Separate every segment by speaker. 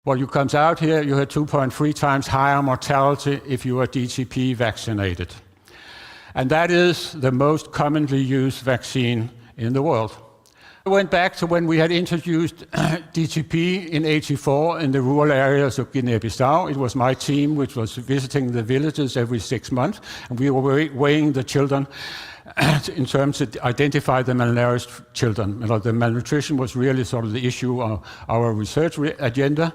Speaker 1: What you comes out here, you had 2.3 times higher mortality if you were DTP vaccinated. And that is the most commonly used vaccine in the world. I went back to when we had introduced DTP in '84 in the rural areas of Guinea-Bissau. It was my team which was visiting the villages every 6 months, and we were weighing the children in terms of identify the malnourished children. You know, the malnutrition was really sort of the issue of our research agenda.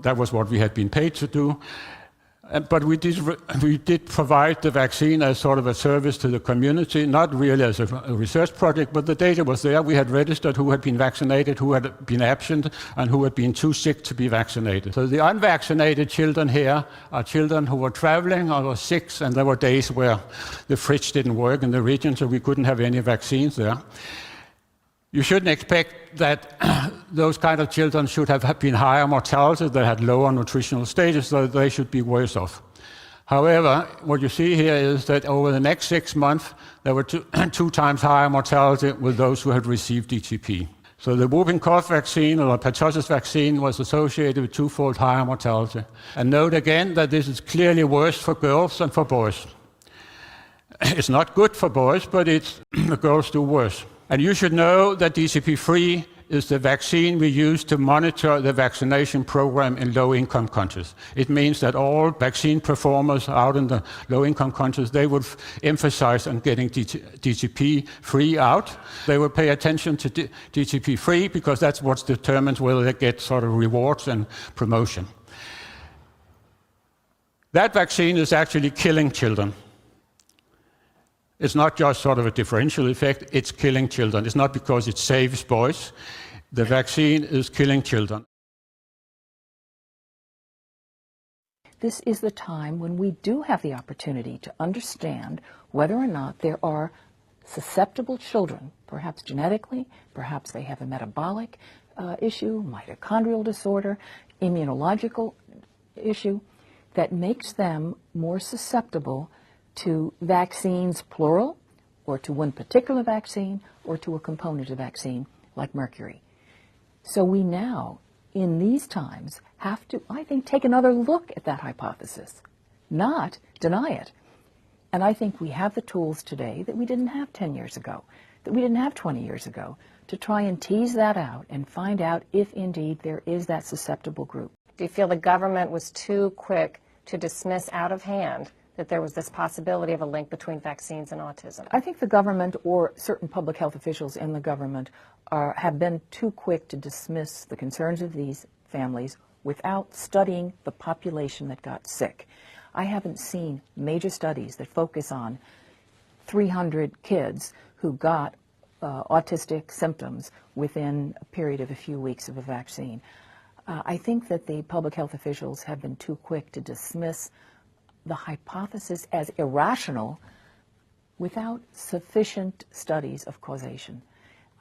Speaker 1: That was what we had been paid to do. But we did provide the vaccine as sort of a service to the community, not really as a research project, but the data was there. We had registered who had been vaccinated, who had been absent, and who had been too sick to be vaccinated. So the unvaccinated children here are children who were traveling or were sick, and there were days where the fridge didn't work in the region, so we couldn't have any vaccines there. You shouldn't expect that those kind of children should have been higher mortality, they had lower nutritional status, so they should be worse off. However, what you see here is that over the next 6 months, there were two times higher mortality with those who had received DTP. So the whooping cough vaccine or the pertussis vaccine was associated with twofold higher mortality. And note again that this is clearly worse for girls than for boys. It's not good for boys, but the girls do worse. And you should know that DTP-free is the vaccine we use to monitor the vaccination program in low-income countries. It means that all vaccine performers out in the low-income countries, they would emphasize on getting DTP-free out. They would pay attention to DTP-free because that's what determines whether they get sort of rewards and promotion. That vaccine is actually killing children. It's not just sort of a differential effect, it's killing children. It's not because it saves boys. The vaccine is killing children.
Speaker 2: This is the time when we do have the opportunity to understand whether or not there are susceptible children, perhaps genetically, perhaps they have a metabolic issue, mitochondrial disorder, immunological issue, that makes them more susceptible to vaccines, plural, or to one particular vaccine, or to a component of vaccine, like mercury. So we now, in these times, have to, I think, take another look at that hypothesis, not deny it. And I think we have the tools today that we didn't have 10 years ago, that we didn't have 20 years ago, to try and tease that out and find out if indeed there is that susceptible group.
Speaker 3: Do you feel the government was too quick to dismiss out of hand that there was this possibility of a link between vaccines and autism?
Speaker 2: I think the government or certain public health officials in the government have been too quick to dismiss the concerns of these families without studying the population that got sick. I haven't seen major studies that focus on 300 kids who got autistic symptoms within a period of a few weeks of a vaccine. I think that the public health officials have been too quick to dismiss the hypothesis as irrational without sufficient studies of causation.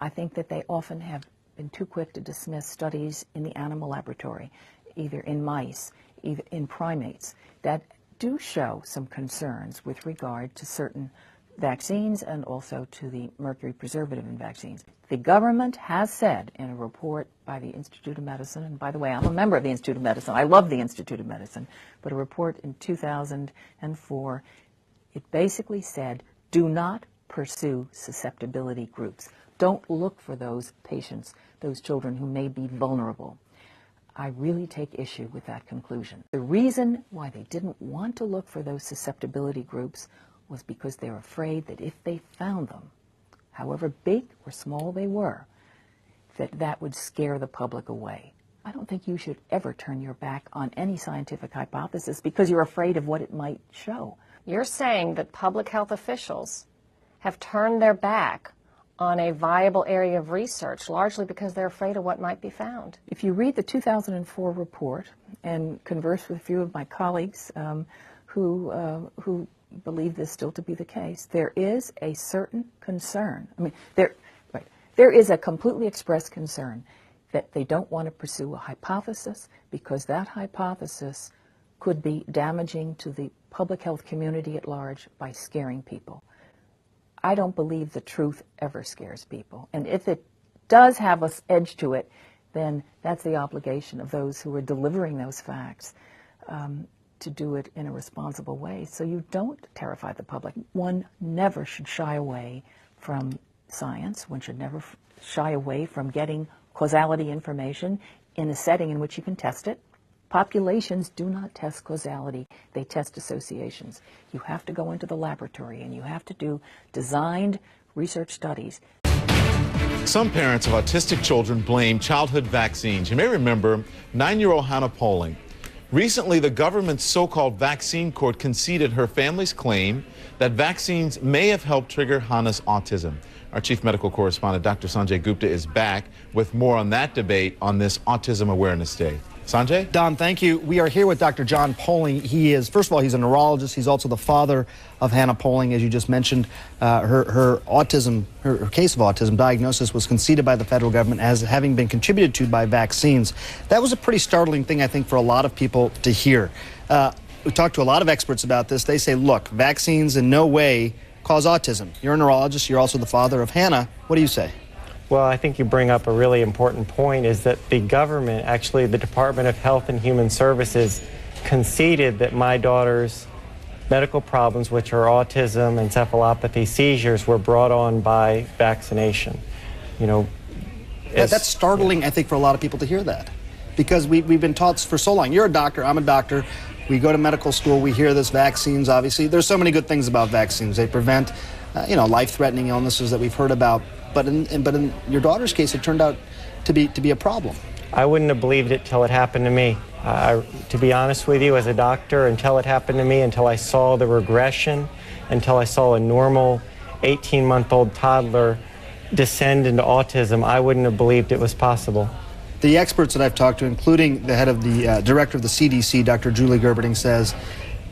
Speaker 2: I think that they often have been too quick to dismiss studies in the animal laboratory, either in mice, either in primates, that do show some concerns with regard to certain vaccines and also to the mercury preservative in vaccines. The government has said in a report by the Institute of Medicine, and by the way, I'm a member of the Institute of Medicine, I love the Institute of Medicine, but a report in 2004, it basically said, do not pursue susceptibility groups. Don't look for those patients, those children who may be vulnerable. I really take issue with that conclusion. The reason why they didn't want to look for those susceptibility groups was because they're afraid that if they found them, however big or small they were, that would scare the public away. I don't think you should ever turn your back on any scientific hypothesis because you're afraid of what it might show.
Speaker 3: You're saying that public health officials have turned their back on a viable area of research, largely because they're afraid of what might be found.
Speaker 2: If you read the 2004 report and converse with a few of my colleagues who believe this still to be the case, there is a certain concern. I mean, there is a completely expressed concern that they don't want to pursue a hypothesis because that hypothesis could be damaging to the public health community at large by scaring people. I don't believe the truth ever scares people. And if it does have an edge to it, then that's the obligation of those who are delivering those facts to do it in a responsible way. So you don't terrify the public. One never should shy away from science. One should never shy away from getting causality information in a setting in which you can test it. Populations do not test causality, they test associations. You have to go into the laboratory and you have to do designed research studies.
Speaker 4: Some parents of autistic children blame childhood vaccines. You may remember 9-year-old Hannah Poling. Recently, the government's so-called vaccine court conceded her family's claim that vaccines may have helped trigger Hannah's autism. Our chief medical correspondent, Dr. Sanjay Gupta, is back with more on that debate on this Autism Awareness Day. Sanjay?
Speaker 5: Don, thank you. We are here with Dr. John Poling. He is, first of all, he's a neurologist. He's also the father of Hannah Poling, as you just mentioned. Her case of autism diagnosis was conceded by the federal government as having been contributed to by vaccines. That was a pretty startling thing, I think, for a lot of people to hear. We talked to a lot of experts about this. They say, look, vaccines in no way cause autism. You're a neurologist. You're also the father of Hannah. What do you say?
Speaker 6: Well, I think you bring up a really important point, is that the government, actually the Department of Health and Human Services, conceded that my daughter's medical problems, which are autism, encephalopathy, seizures, were brought on by vaccination. You know,
Speaker 5: that's startling, I think, for a lot of people to hear that, because we've been taught for so long. You're a doctor, I'm a doctor. We go to medical school, we hear this vaccines, obviously. There's so many good things about vaccines. They prevent, life-threatening illnesses that we've heard about. But in your daughter's case, it turned out to be a problem.
Speaker 6: I wouldn't have believed it till it happened to me. To be honest with you, as a doctor, until it happened to me, until I saw the regression, until I saw a normal 18-month-old toddler descend into autism, I wouldn't have believed it was possible.
Speaker 5: The experts that I've talked to, including the head of the director of the CDC, Dr. Julie Gerberding, says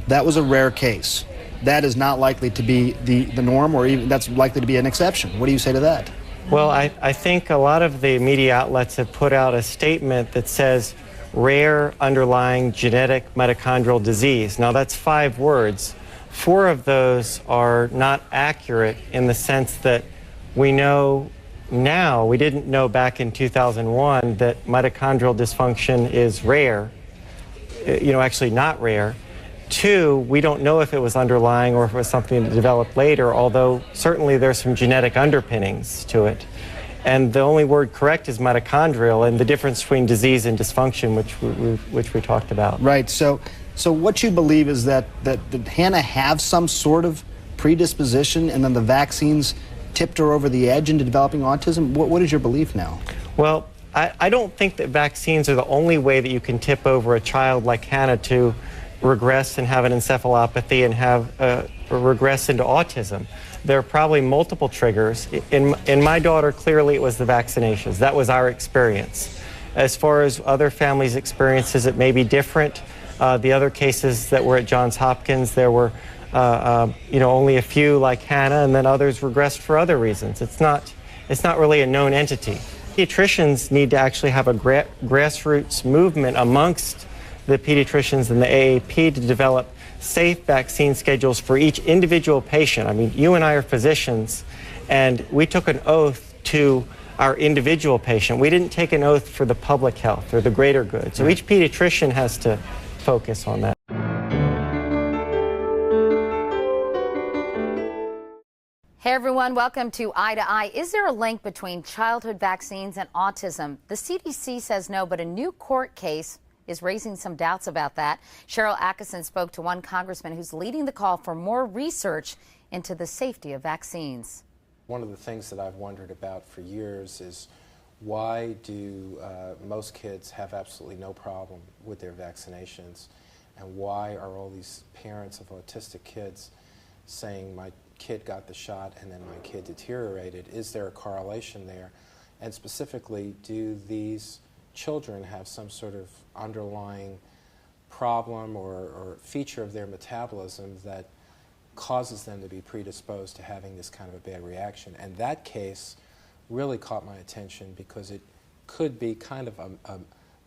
Speaker 5: that was a rare case. That is not likely to be the norm, or even that's likely to be an exception. What do you say to that?
Speaker 6: Well, I think a lot of the media outlets have put out a statement that says rare underlying genetic mitochondrial disease. Now, that's 5 words. 4 of those are not accurate in the sense that we know now, we didn't know back in 2001 that mitochondrial dysfunction is rare, actually not rare. 2, we don't know if it was underlying or if it was something that developed later, although certainly there's some genetic underpinnings to it. And the only word correct is mitochondrial, and the difference between disease and dysfunction, which we talked about.
Speaker 5: Right. So what you believe is that did Hannah have some sort of predisposition, and then the vaccines tipped her over the edge into developing autism? What is your belief now?
Speaker 6: Well, I don't think that vaccines are the only way that you can tip over a child like Hannah to regress and have an encephalopathy and have regress into autism. There are probably multiple triggers. In my daughter, clearly it was the vaccinations. That was our experience. As far as other families' experiences, it may be different. The other cases that were at Johns Hopkins, there were only a few like Hannah, and then others regressed for other reasons. It's not really a known entity. Pediatricians need to actually have a grassroots movement amongst the pediatricians and the AAP to develop safe vaccine schedules for each individual patient. I mean, you and I are physicians, and we took an oath to our individual patient. We didn't take an oath for the public health or the greater good. So each pediatrician has to focus on that.
Speaker 7: Hey everyone, welcome to Eye to Eye. Is there a link between childhood vaccines and autism? The CDC says no, but a new court case is raising some doubts about that. Cheryl Atkinson spoke to one congressman who's leading the call for more research into the safety of vaccines.
Speaker 8: One of the things that I've wondered about for years is why do most kids have absolutely no problem with their vaccinations, and why are all these parents of autistic kids saying my kid got the shot and then my kid deteriorated? Is there a correlation there? And specifically, do these children have some sort of underlying problem or feature of their metabolism that causes them to be predisposed to having this kind of a bad reaction? And that case really caught my attention because it could be kind of a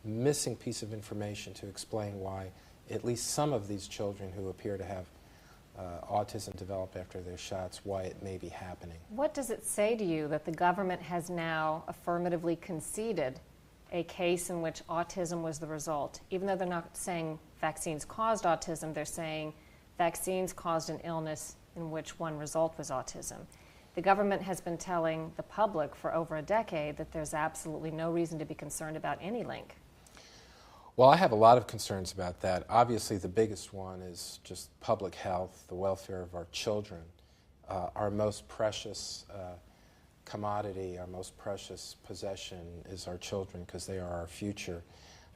Speaker 8: missing piece of information to explain why at least some of these children who appear to have autism develop after their shots, why it may be happening.
Speaker 3: What does it say to you that the government has now affirmatively conceded a case in which autism was the result. Even though they're not saying vaccines caused autism, they're saying vaccines caused an illness in which one result was autism. The government has been telling the public for over a decade that there's absolutely no reason to be concerned about any link.
Speaker 8: Well, I have a lot of concerns about that. Obviously, the biggest one is just public health, the welfare of our children. Our most precious commodity, our most precious possession is our children because they are our future.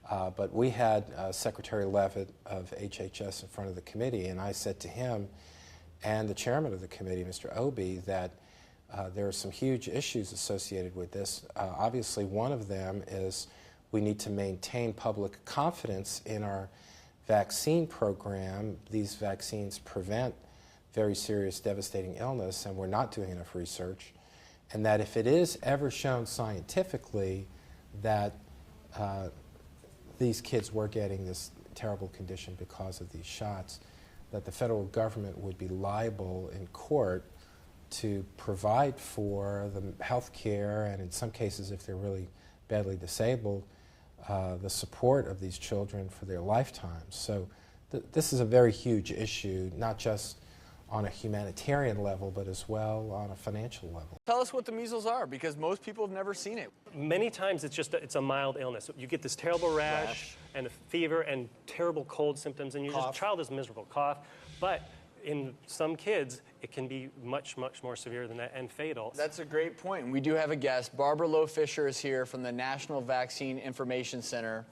Speaker 8: But we had Secretary Leavitt of HHS in front of the committee, and I said to him and the chairman of the committee, Mr. Obey, that there are some huge issues associated with this. Obviously, one of them is we need to maintain public confidence in our vaccine program. These vaccines prevent very serious, devastating illness, and we're not doing enough research. And that if it is ever shown scientifically that these kids were getting this terrible condition because of these shots, that the federal government would be liable in court to provide for the health care, and in some cases, if they're really badly disabled, the support of these children for their lifetimes. So this is a very huge issue, not just on a humanitarian level, but as well on a financial level.
Speaker 9: Tell us what the measles are, because most people have never seen it.
Speaker 10: Many times it's a mild illness. You get this terrible rash and a fever and terrible cold symptoms, and the child is miserable, cough. But in some kids, it can be much, much more severe than that and fatal.
Speaker 9: That's a great point. We do have a guest. Barbara Lowe-Fisher is here from the National Vaccine Information Center.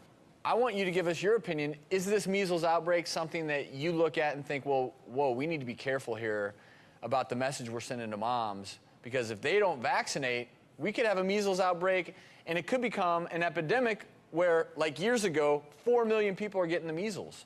Speaker 9: I want you to give us your opinion. Is this measles outbreak something that you look at and think, well, whoa, we need to be careful here about the message we're sending to moms? Because if they don't vaccinate, we could have a measles outbreak, and it could become an epidemic where, like years ago, 4 million people are getting the measles.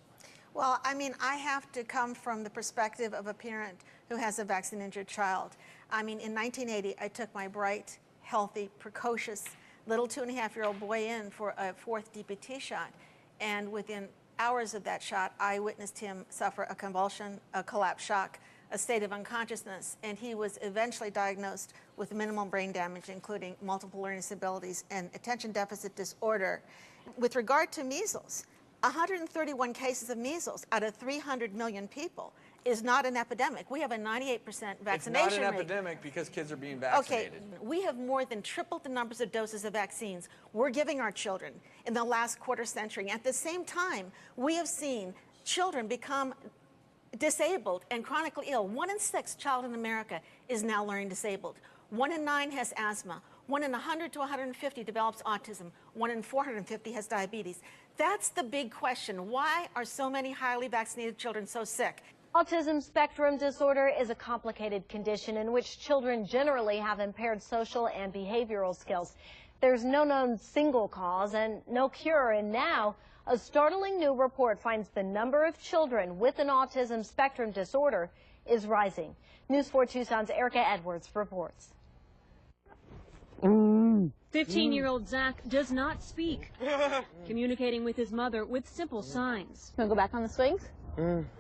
Speaker 11: Well, I mean, I have to come from the perspective of a parent who has a vaccine-injured child. I mean, in 1980, I took my bright, healthy, precocious little 2.5-year-old boy in for a 4th DPT shot, and within hours of that shot, I witnessed him suffer a convulsion, a collapse shock, a state of unconsciousness, and he was eventually diagnosed with minimal brain damage, including multiple learning disabilities and attention deficit disorder. With regard to measles, 131 cases of measles out of 300 million people is not an epidemic. We have a 98% vaccination rate.
Speaker 9: It's not an epidemic because kids are being vaccinated.
Speaker 11: Okay, we have more than tripled the numbers of doses of vaccines we're giving our children in the last quarter century. At the same time, we have seen children become disabled and chronically ill. 1 in 6 child in America is now learning disabled. 1 in 9 has asthma. 1 in 100 to 150 develops autism. 1 in 450 has diabetes. That's the big question. Why are so many highly vaccinated children so sick?
Speaker 12: Autism spectrum disorder is a complicated condition in which children generally have impaired social and behavioral skills. There's no known single cause and no cure, and now a startling new report finds the number of children with an autism spectrum disorder is rising. News 4 Tucson's Erica Edwards reports.
Speaker 13: 15-year-old Zach does not speak, communicating with his mother with simple signs.
Speaker 14: Can we go back on the swings?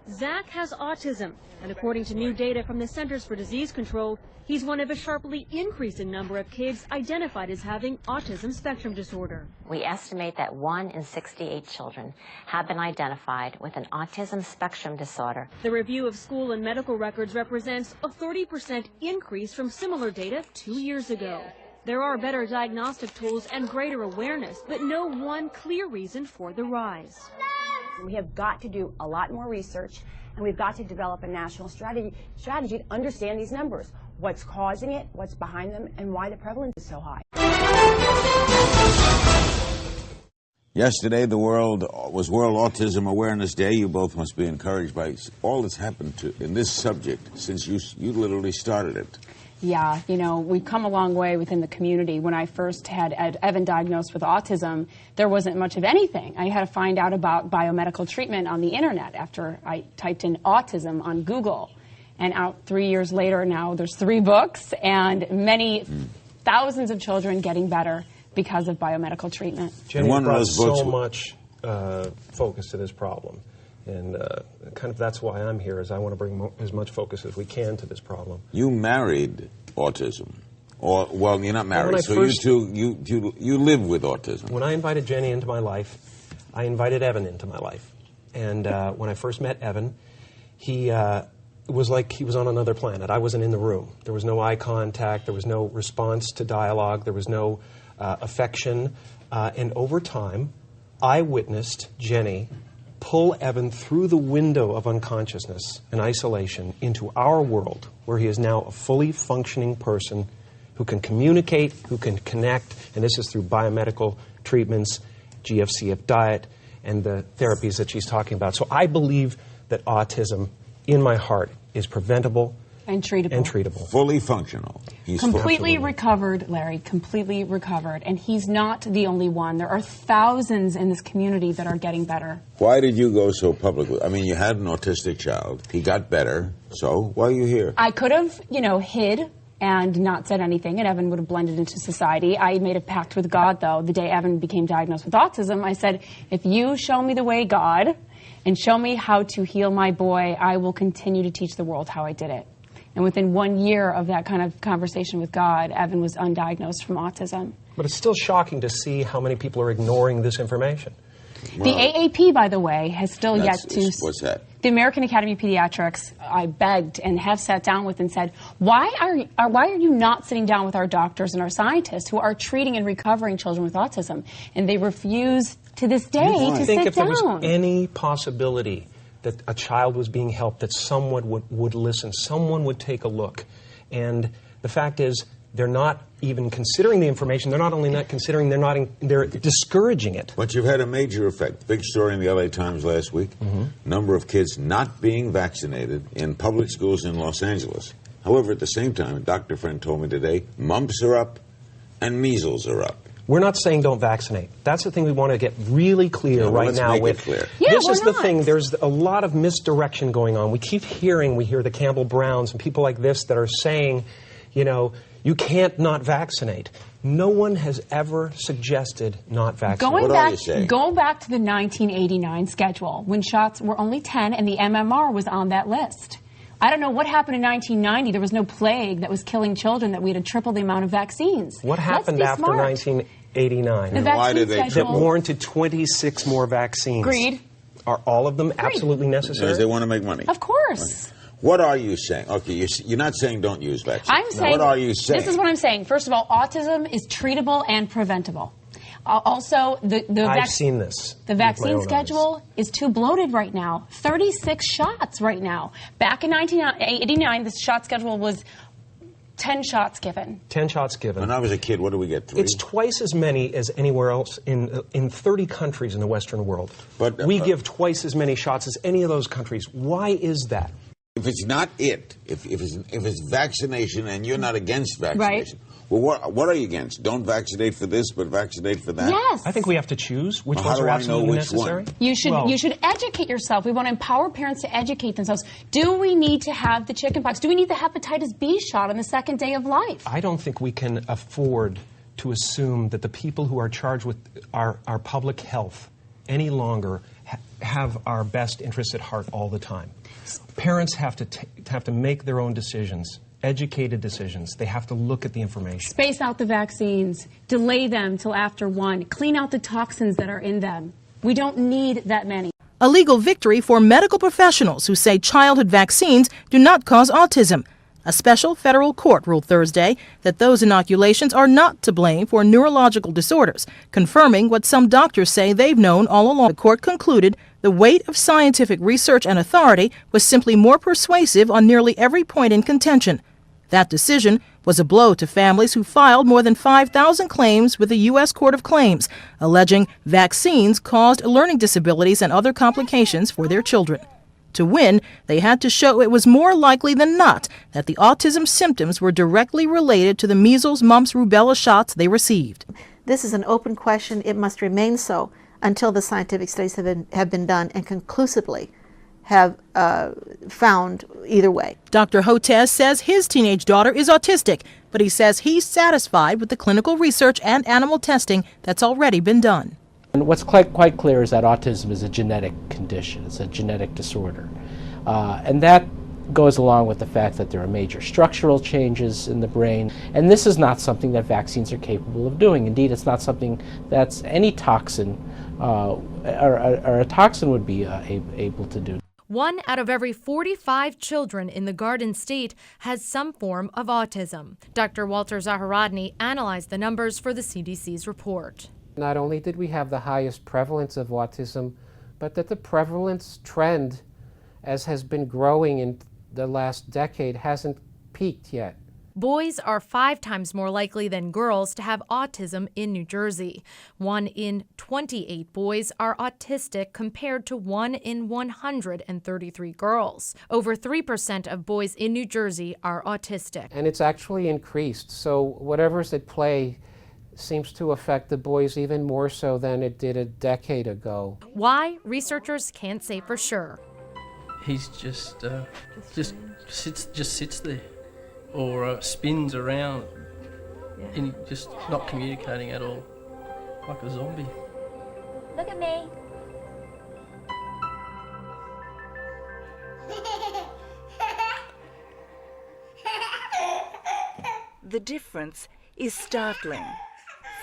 Speaker 13: Zach has autism, and according to new data from the Centers for Disease Control, he's one of a sharply increasing number of kids identified as having autism spectrum disorder.
Speaker 15: We estimate that 1 in 68 children have been identified with an autism spectrum disorder.
Speaker 13: The review of school and medical records represents a 30% increase from similar data 2 years ago. There are better diagnostic tools and greater awareness, but no one clear reason for the rise.
Speaker 16: We have got to do a lot more research, and we've got to develop a national strategy to understand these numbers, what's causing it, what's behind them, and why the prevalence is so high.
Speaker 17: Yesterday, was World Autism Awareness Day. You both must be encouraged by all that's happened in this subject since you literally started it.
Speaker 18: Yeah, you know, we've come a long way within the community. When I first had Evan diagnosed with autism, there wasn't much of anything. I had to find out about biomedical treatment on the internet after I typed in autism on Google. And out 3 years later now, there's 3 books and many thousands of children getting better because of biomedical treatment.
Speaker 10: Jenny brought so much focus to this problem. And kind of that's why I'm here, is I want to bring as much focus as we can to this problem.
Speaker 17: You married autism. Or, well, you're not married, so you live with autism.
Speaker 14: When I invited Jenny into my life, I invited Evan into my life. And when I first met Evan, he it was like he was on another planet. I wasn't in the room. There was no eye contact. There was no response to dialogue. There was no affection. And over time, I witnessed Jenny pull Evan through the window of unconsciousness and isolation into our world, where he is now a fully functioning person who can communicate, who can connect, and this is through biomedical treatments, GFCF diet, and the therapies that she's talking about. So I believe that autism, in my heart, is preventable
Speaker 18: and treatable.
Speaker 17: Fully functional. He's
Speaker 18: completely recovered, Larry, completely recovered. And he's not the only one. There are thousands in this community that are getting better.
Speaker 17: Why did you go so publicly? I mean, you had an autistic child. He got better. So why are you here?
Speaker 18: I could have, hid and not said anything, and Evan would have blended into society. I made a pact with God, though. The day Evan became diagnosed with autism, I said, if you show me the way, God, and show me how to heal my boy, I will continue to teach the world how I did it. And within 1 year of that kind of conversation with God, Evan was undiagnosed from autism.
Speaker 14: But it's still shocking to see how many people are ignoring this information.
Speaker 18: The AAP, by the way, has still yet to...
Speaker 17: What's that?
Speaker 18: The American Academy of Pediatrics, I begged and have sat down with and said, why are you not sitting down with our doctors and our scientists who are treating and recovering children with autism? And they refuse to this day to sit down.
Speaker 14: I think if there was any possibility that a child was being helped, that someone would listen, someone would take a look. And the fact is, they're not even considering the information. They're not only not considering, they're discouraging it.
Speaker 17: But you've had a major effect. Big story in the LA Times last week. Number of kids not being vaccinated in public schools in Los Angeles. However, at the same time, a doctor friend told me today, mumps are up and measles are up.
Speaker 14: We're not saying don't vaccinate. That's the thing we want to get really clear right now.
Speaker 17: Let's make it clear.
Speaker 14: This is the thing. There's a lot of misdirection going on. We hear the Campbell Browns and people like this that are saying, you can't not vaccinate. No one has ever suggested not vaccinate.
Speaker 18: Go back to the 1989 schedule when shots were only 10 and the MMR was on that list. I don't know what happened in 1990. There was no plague that was killing children that we had to triple the amount of vaccines.
Speaker 14: What happened after 1989?
Speaker 18: The
Speaker 17: why did they
Speaker 14: that warranted 26 more vaccines?
Speaker 18: Greed.
Speaker 14: Are all of them absolutely necessary?
Speaker 17: Because they want to make money.
Speaker 18: Of course.
Speaker 17: Okay. What are you saying? Okay, you're not saying don't use vaccines.
Speaker 18: I'm saying,
Speaker 17: what are you saying?
Speaker 18: This is what I'm saying. First of all, autism is treatable and preventable. Also,
Speaker 14: I've seen this.
Speaker 18: The vaccine schedule is too bloated right now. 36 shots right now. Back in 1989, the shot schedule was 10 shots given.
Speaker 14: 10 shots given.
Speaker 17: When I was a kid, what did we get? 3?
Speaker 14: It's twice as many as anywhere else in 30 countries in the Western world. But we give twice as many shots as any of those countries. Why is that?
Speaker 17: If it's not if it's vaccination and you're not against vaccination, well, what are you against? Don't vaccinate for this, but vaccinate for that?
Speaker 18: Yes.
Speaker 14: I think we have to choose which
Speaker 17: well,
Speaker 14: ones
Speaker 17: how
Speaker 14: are
Speaker 17: do
Speaker 14: absolutely
Speaker 17: I know which
Speaker 14: necessary.
Speaker 17: One?
Speaker 18: You should educate yourself. We want to empower parents to educate themselves. Do we need to have the chickenpox? Do we need the hepatitis B shot on the second day of life?
Speaker 14: I don't think we can afford to assume that the people who are charged with our public health any longer have our best interests at heart all the time. Parents have to make their own decisions, educated decisions. They have to look at the information.
Speaker 18: Space out the vaccines. Delay them till after 1. Clean out the toxins that are in them. We don't need that many.
Speaker 19: A legal victory for medical professionals who say childhood vaccines do not cause autism. A special federal court ruled Thursday that those inoculations are not to blame for neurological disorders, confirming what some doctors say they've known all along. The court concluded the weight of scientific research and authority was simply more persuasive on nearly every point in contention. That decision was a blow to families who filed more than 5,000 claims with the U.S. Court of Claims, alleging vaccines caused learning disabilities and other complications for their children. To win, they had to show it was more likely than not that the autism symptoms were directly related to the measles, mumps, rubella shots they received.
Speaker 11: This is an open question. It must remain so until the scientific studies have been done and conclusively have found either way.
Speaker 19: Dr. Hotez says his teenage daughter is autistic, but he says he's satisfied with the clinical research and animal testing that's already been done.
Speaker 20: And what's quite clear is that autism is a genetic condition. It's a genetic disorder. And that goes along with the fact that there are major structural changes in the brain, and this is not something that vaccines are capable of doing. Indeed, it's not something that's any toxin or a toxin would be able to do.
Speaker 21: 1 out of every 45 children in the Garden State has some form of autism. Dr. Walter Zaharodny analyzed the numbers for the CDC's report.
Speaker 20: Not only did we have the highest prevalence of autism, but that the prevalence trend, as has been growing in the last decade, hasn't peaked yet.
Speaker 21: Boys are 5 times more likely than girls to have autism in New Jersey. 1 in 28 boys are autistic compared to 1 in 133 girls. Over 3% of boys in New Jersey are autistic.
Speaker 20: And it's actually increased, so whatever's at play seems to affect the boys even more so than it did a decade ago.
Speaker 21: Why? Researchers can't say for sure.
Speaker 22: He's just sits there, or spins around, and he's just not communicating at all, like a zombie.
Speaker 23: Look at me.
Speaker 24: The difference is startling.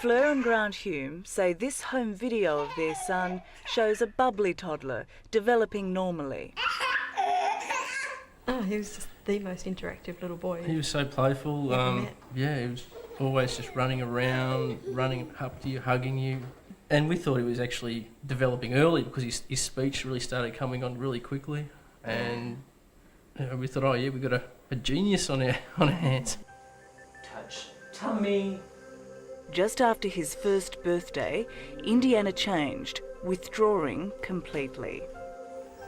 Speaker 24: Fleur and Grant Hume say this home video of their son shows a bubbly toddler developing normally.
Speaker 25: Oh, he was just the most interactive little boy.
Speaker 22: He was so playful. Yeah, he was always just running around, running up to you, hugging you. And we thought he was actually developing early because his speech really started coming on really quickly. And we thought, oh yeah, we've got a genius on our hands.
Speaker 24: Touch tummy. Just after his first birthday, Indiana changed, withdrawing completely.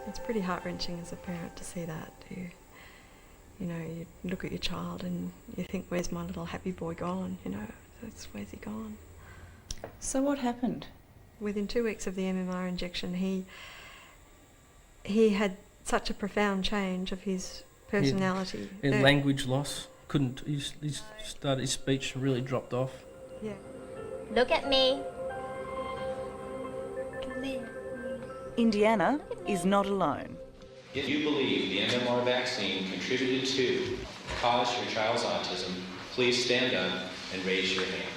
Speaker 25: It's pretty heart-wrenching as a parent to see that. You know, you look at your child and you think, where's my little happy boy gone? You know, where's he gone?
Speaker 24: So what happened?
Speaker 25: Within 2 weeks of the MMR injection, he had such a profound change of his personality.
Speaker 22: And language loss. His speech really dropped off.
Speaker 25: Yeah.
Speaker 23: Look at me.
Speaker 24: Indiana is not alone.
Speaker 26: If you believe the MMR vaccine contributed to cause your child's autism, please stand up and raise your hand.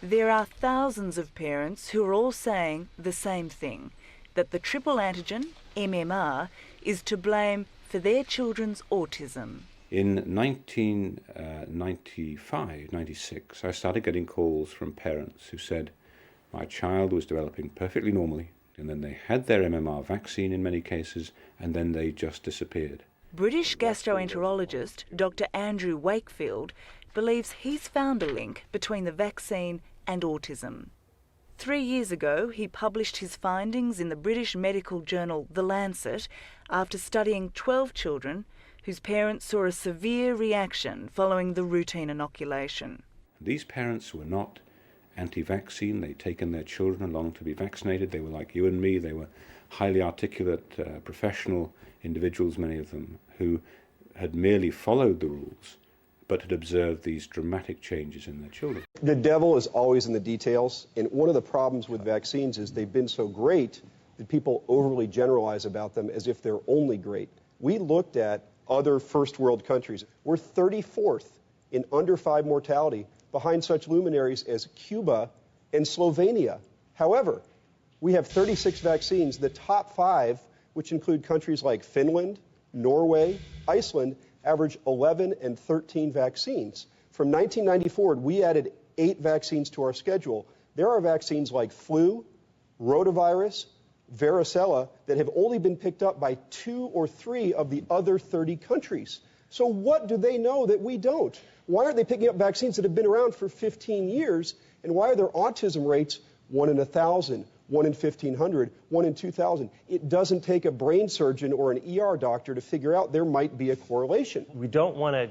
Speaker 24: There are thousands of parents who are all saying the same thing, that the triple antigen, MMR, is to blame for their children's autism.
Speaker 27: In 1995, 96, I started getting calls from parents who said my child was developing perfectly normally, and then they had their MMR vaccine in many cases, and then they just disappeared.
Speaker 24: British gastroenterologist Dr. Andrew Wakefield believes he's found a link between the vaccine and autism. 3 years ago, he published his findings in the British medical journal The Lancet after studying 12 children whose parents saw a severe reaction following the routine inoculation.
Speaker 27: These parents were not anti-vaccine. They'd taken their children along to be vaccinated. They were like you and me. They were highly articulate, professional individuals, many of them, who had merely followed the rules but had observed these dramatic changes in their children.
Speaker 28: The devil is always in the details, and one of the problems with vaccines is they've been so great that people overly generalize about them as if they're only great. We looked at other first world countries. We're 34th in under 5 mortality behind such luminaries as Cuba and Slovenia. However, we have 36 vaccines. The top 5, which include countries like Finland, Norway, Iceland, average 11 and 13 vaccines. From 1994, we added 8 vaccines to our schedule. There are vaccines like flu, rotavirus, varicella that have only been picked up by 2 or 3 of the other 30 countries. So what do they know that we don't? Why aren't they picking up vaccines that have been around for 15 years? And why are their autism rates 1 in 1,000, 1 in 1,500, 1 in 2,000? It doesn't take a brain surgeon or an ER doctor to figure out there might be a correlation.
Speaker 6: We don't want to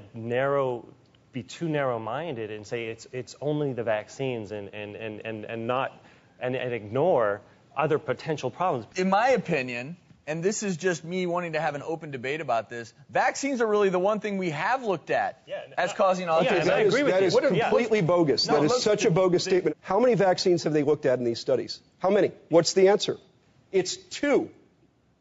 Speaker 6: be too narrow-minded and say it's only the vaccines and ignore other potential problems.
Speaker 9: In my opinion, and this is just me wanting to have an open debate about this, vaccines are really the one thing we have looked at as causing autism.
Speaker 28: Yeah, I agree with you. That is completely bogus. That is such a bogus statement. How many vaccines have they looked at in these studies? How many? What's the answer? It's 2.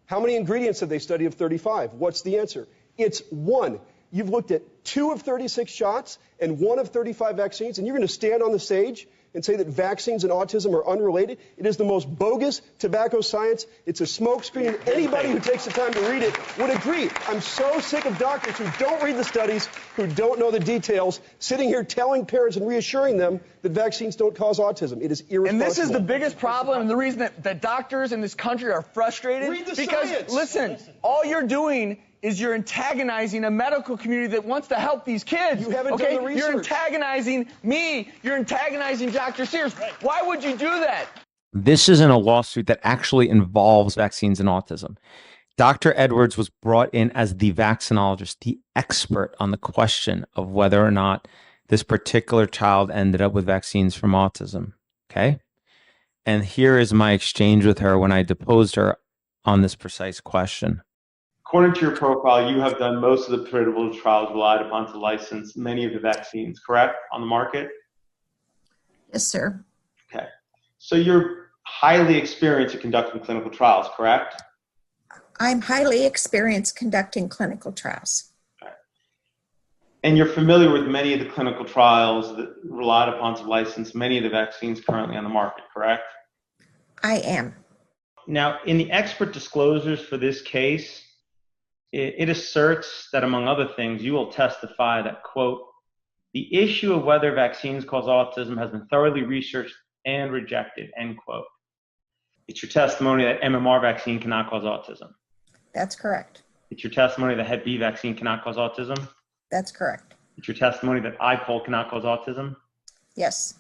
Speaker 28: How many ingredients have they studied of 35? What's the answer? It's 1. You've looked at 2 of 36 shots and 1 of 35 vaccines, and you're going to stand on the stage and say that vaccines and autism are unrelated? It is the most bogus tobacco science. It's a smokescreen, and anybody who takes the time to read it would agree. I'm so sick of doctors who don't read the studies, who don't know the details, sitting here telling parents and reassuring them that vaccines don't cause autism. It is irresponsible.
Speaker 9: And this is the biggest problem and the reason that doctors in this country are frustrated.
Speaker 28: Read the
Speaker 9: because,
Speaker 28: science.
Speaker 9: listen, all you're doing is you're antagonizing a medical community that wants to help these kids.
Speaker 28: You haven't done the research.
Speaker 9: You're antagonizing me. You're antagonizing Dr. Sears. Why would you do that?
Speaker 1: This isn't a lawsuit that actually involves vaccines and autism. Dr. Edwards was brought in as the vaccinologist, the expert on the question of whether or not this particular child ended up with vaccines from autism. Okay? And here is my exchange with her when I deposed her on this precise question.
Speaker 2: According to your profile, you have done most of the pivotal trials relied upon to license many of the vaccines, correct, on the market?
Speaker 3: Yes, sir.
Speaker 2: Okay. So you're highly experienced at conducting clinical trials, correct?
Speaker 3: I'm highly experienced conducting clinical trials.
Speaker 2: Okay. And you're familiar with many of the clinical trials that relied upon to license many of the vaccines currently on the market, correct?
Speaker 3: I am.
Speaker 2: Now, in the expert disclosures for this case, it asserts that, among other things, you will testify that, quote, the issue of whether vaccines cause autism has been thoroughly researched and rejected, end quote. It's your testimony that MMR vaccine cannot cause autism.
Speaker 3: That's correct.
Speaker 2: It's your testimony that Hep B vaccine cannot cause autism.
Speaker 3: That's correct.
Speaker 2: It's your testimony that IPOL cannot cause autism.
Speaker 3: Yes.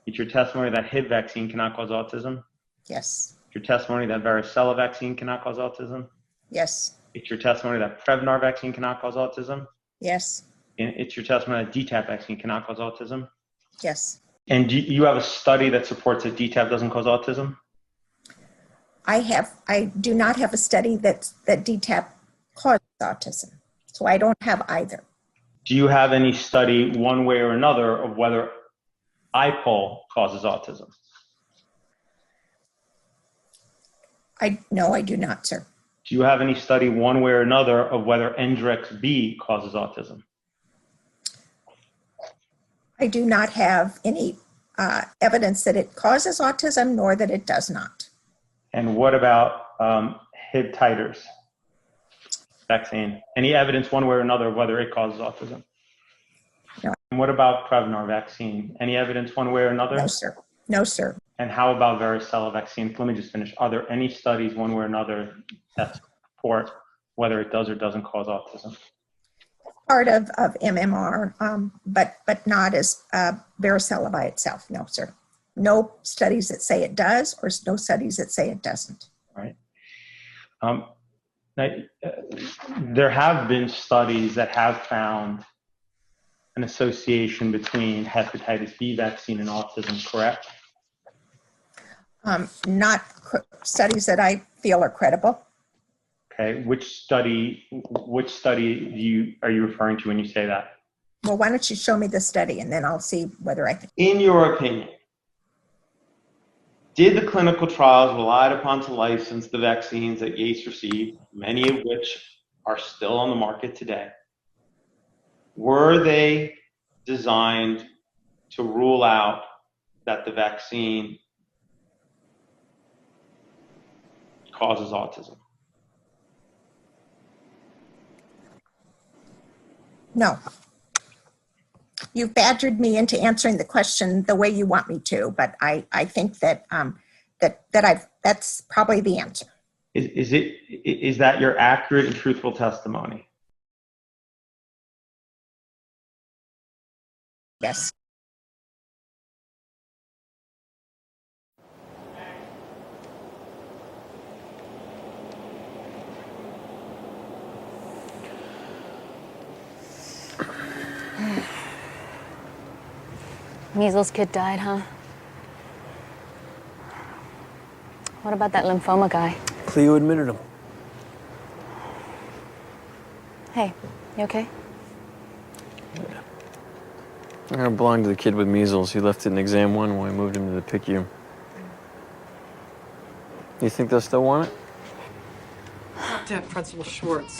Speaker 2: It's your testimony that HIV vaccine cannot cause autism.
Speaker 3: Yes.
Speaker 2: It's your testimony that varicella vaccine cannot cause autism.
Speaker 3: Yes.
Speaker 2: It's your testimony that Prevnar vaccine cannot cause autism.
Speaker 3: Yes.
Speaker 2: And it's your testimony that DTaP vaccine cannot cause autism.
Speaker 3: Yes.
Speaker 2: And do you have a study that supports that DTaP doesn't cause autism?
Speaker 3: I do not have a study that DTaP causes autism. So I don't have either.
Speaker 2: Do you have any study one way or another of whether IPOL causes autism?
Speaker 3: No, I do not, sir.
Speaker 2: Do you have any study one way or another of whether NGRX B causes autism?
Speaker 3: I do not have any evidence that it causes autism, nor that it does not.
Speaker 2: And what about HIV titers vaccine? Any evidence one way or another of whether it causes autism?
Speaker 3: No.
Speaker 2: And what about Prevnar vaccine? Any evidence one way or another?
Speaker 3: No, sir. No, sir.
Speaker 2: And how about varicella vaccine? Let me just finish. Are there any studies one way or another that support whether it does or doesn't cause autism?
Speaker 3: Part of MMR, but not as varicella by itself. No, sir. No studies that say it does, or no studies that say it doesn't.
Speaker 2: Right. There have been studies that have found an association between hepatitis B vaccine and autism, correct?
Speaker 3: Not studies that I feel are credible.
Speaker 2: Okay. Which study are you referring to when you say that?
Speaker 3: Well, why don't you show me the study, and then I'll see whether I think.
Speaker 2: In your opinion, did the clinical trials relied upon to license the vaccines that Yates received, many of which are still on the market today, were they designed to rule out that the vaccine causes autism?
Speaker 3: No. You've badgered me into answering the question the way you want me to, but I think that that's probably the answer.
Speaker 2: Is that your accurate and truthful testimony?
Speaker 3: Yes.
Speaker 15: Measles kid died, huh? What about that lymphoma guy?
Speaker 4: Cleo admitted him.
Speaker 15: Hey, you okay?
Speaker 4: I belonged to the kid with measles. He left it in exam 1 when we moved him to the PICU. You think they'll still want it?
Speaker 5: Talk to Principal Schwartz.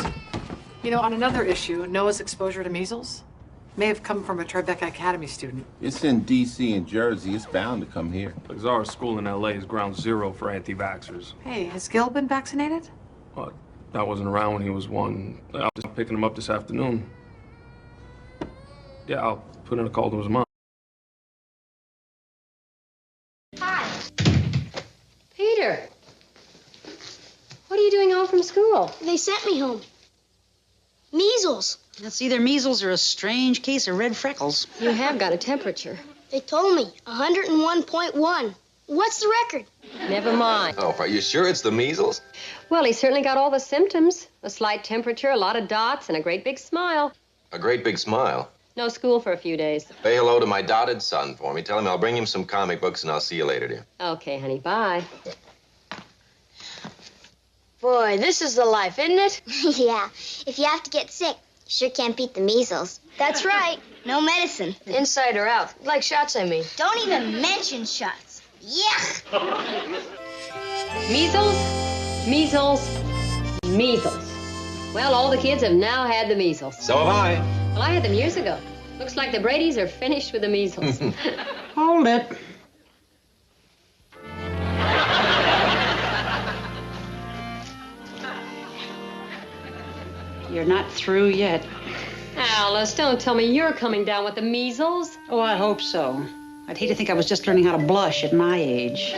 Speaker 5: You know, on another issue, Noah's exposure to measles may have come from a Tribeca Academy student.
Speaker 7: It's in D.C. and Jersey. It's bound to come here.
Speaker 8: Because our school in L.A. is ground zero for anti-vaxxers.
Speaker 5: Hey, has Gil been vaccinated?
Speaker 8: But I wasn't around when he was one. I was just picking him up this afternoon. Yeah, I'll put in a call to his mom.
Speaker 10: Hi. Peter. What are you doing home from school?
Speaker 12: They sent me home. Measles.
Speaker 13: That's either measles or a strange case of red freckles.
Speaker 10: You have got a temperature.
Speaker 12: They told me 101.1. What's the record?
Speaker 10: Never mind.
Speaker 16: Oh, are you sure it's the measles?
Speaker 10: Well, he certainly got all the symptoms. A slight temperature, a lot of dots, and a great big smile.
Speaker 16: A great big smile.
Speaker 10: No school for a few days.
Speaker 16: Say hello to my dotted son for me. Tell him I'll bring him some comic books and I'll see you later, dear.
Speaker 10: Okay, honey, bye.
Speaker 12: Boy, this is the life, isn't it?
Speaker 23: Yeah, if you have to get sick, you sure can't beat the measles.
Speaker 12: That's right. No medicine.
Speaker 10: Inside or out? Like shots, I mean.
Speaker 12: Don't even mention shots. Yuck!
Speaker 10: Measles, measles, measles. Well, all the kids have now had the measles.
Speaker 16: So have I.
Speaker 10: Well, I had them years ago. Looks like the Bradys are finished with the measles.
Speaker 13: Hold it. You're not through yet.
Speaker 10: Alice, don't tell me you're coming down with the measles.
Speaker 13: Oh, I hope so. I'd hate to think I was just learning how to blush at my age.